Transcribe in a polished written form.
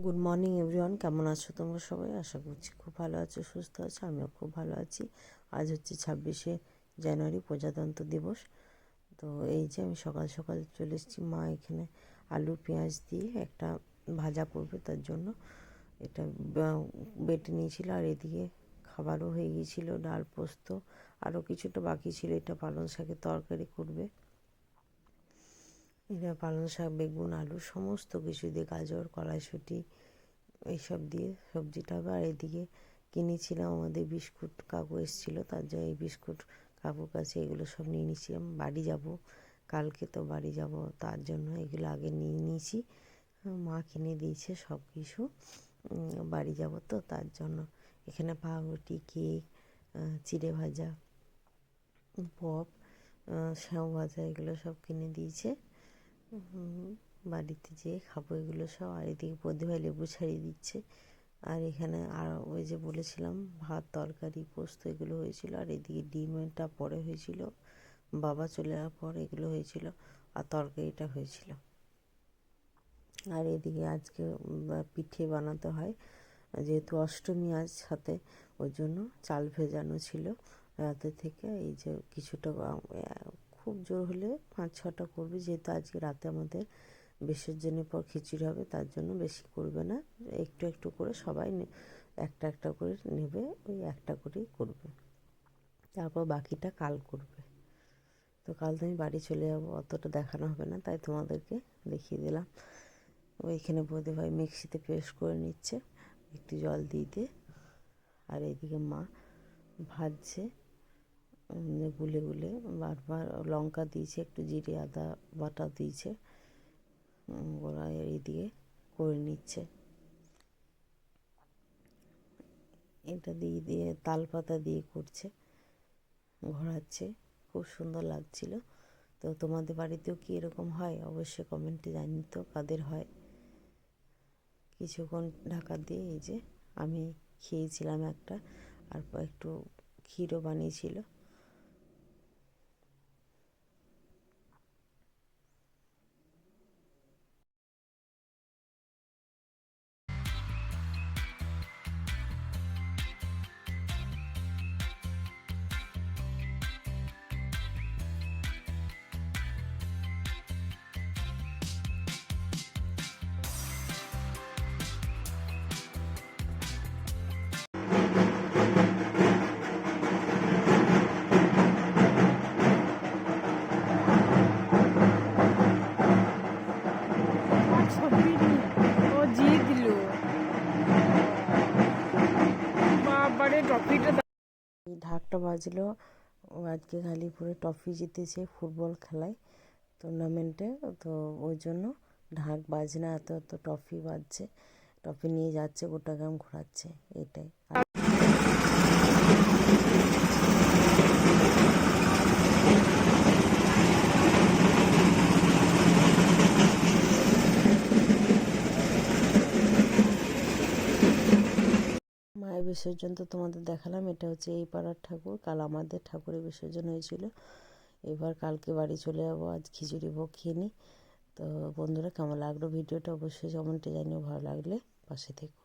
Good morning everyone, কেমন আছো তোমরা সবাই? আশা করছি খুব ভালো আছো, সুস্থ আছো। আমিও খুব ভালো আছি। আজ হচ্ছে 26শে জানুয়ারি, প্রজাতন্ত্র দিবস। তো এই যে আমি সকাল সকাল চলে এসেছি। মা এখানে আলু পেঁয়াজ দিয়ে একটা ভাজা করবে, তার জন্য এটা বেটে নিয়েছিল। আর এদিকে খাবারও হয়ে গিয়েছিলো, ডাল পোস্ত, আরও কিছুটা বাকি ছিল। এটা পালং শাকের তরকারি করবে। এটা পালং শাক, বেগুন, আলু সমস্ত কিছু দিয়ে, গাজর, কড়াইশুঁটি এইসব দিয়ে সবজিটা হবে। আর এদিকে কিনেছিলাম, আমাদের বিস্কুট কাকু এসেছিলো, তার জন্য এই বিস্কুট কাকুর কাছে এগুলো সব নিয়ে নিয়েছিলাম। বাড়ি যাব কালকে, তো বাড়ি যাব তার জন্য এগুলো আগে নিয়ে নিয়েছি। মা কিনে দিয়েছে সব কিছু, বাড়ি যাব তো তার জন্য। এখানে পাউরুটি, কেক, চিড়ে ভাজা, পপ, স্যাও ভাজা এগুলো সব কিনে দিয়েছে। বাড়িতে যেয়ে খাবো এগুলো সব। আর এদিকে প্রদীপা লেবু ছাড়িয়ে দিচ্ছে। আর এখানে আর ওই যে বলেছিলাম ভাত, তরকারি, পোস্ত এগুলো হয়েছিল। আর এদিকে ডিমটা পরে হয়েছিল, বাবা চলে যাওয়ার পর এগুলো হয়েছিল। আর তরকারিটা হয়েছিল। আর এদিকে আজকে পিঠে বানাতে হয়, যেহেতু অষ্টমী আজ সাথে, ওই জন্য চাল ভেজানো ছিল রাতে থেকে। এই যে কিছুটা, খুব জোর হলে 5-6টা করবে, যেহেতু আজকে রাতে আমাদের বিসর্জনের পর খিচুড়ি হবে, তার জন্য বেশি করবে না। একটু একটু করে সবাই একটা একটা করে নেবে, ওই একটা করেই করবে। তারপর বাকিটা কাল করবে। তো কাল তো আমি বাড়ি চলে যাবো, অতটা দেখানো হবে না, তাই তোমাদেরকে দেখিয়ে দিলাম। ওইখানে বোধে ভাই মিক্সিতে পেস্ট করে নিচ্ছে, একটু জল দিয়ে। আর এদিকে মা ভাজছে, গুলে গুলে বারবার লঙ্কা দিয়েছে, একটু জিরে আদা বাটা দিয়েছে, ওরা এইদিকে করে নিচ্ছে। এটা দিয়ে দিয়ে তাল পাতা দিয়ে করছে, ঘোরাচ্ছে, খুব সুন্দর লাগছিল। তো তোমাদের বাড়িতেও কি এরকম হয় অবশ্যই কমেন্টে জানিয়ে তো, কাদের হয়। কিছুক্ষণ ঢাকা দিয়ে এই যে আমি খেয়েছিলাম একটা, আর একটু ক্ষীরও বানিয়েছিল। ও জিয়ে দিল বাবারে ট্রফিটা। এই ঢাকটা বাজলো, ও আজকে খালিপুরে ট্রফি জিতেছে ফুটবল খেলায়, টুর্নামেন্টে। তো ওই জন্য ঢাক বাজনা, এত এত ট্রফি বাজছে, ট্রফি নিয়ে যাচ্ছে, গোটা গ্রাম ঘোরাচ্ছে, এটাই। আর মায়ের বিসর্জন তো তোমাদের দেখালাম, এটা হচ্ছে এই পাড়ার ঠাকুর। কাল আমাদের ঠাকুরের বিসর্জন হয়েছিল। এবার কালকে বাড়ি চলে যাবো, আজ খিচুড়ি ভোগ খেয়ে নিই। তো বন্ধুরা, কেমন লাগলো ভিডিওটা অবশ্যই কমেন্টে জানিও, ভালো লাগলে পাশে থেকো।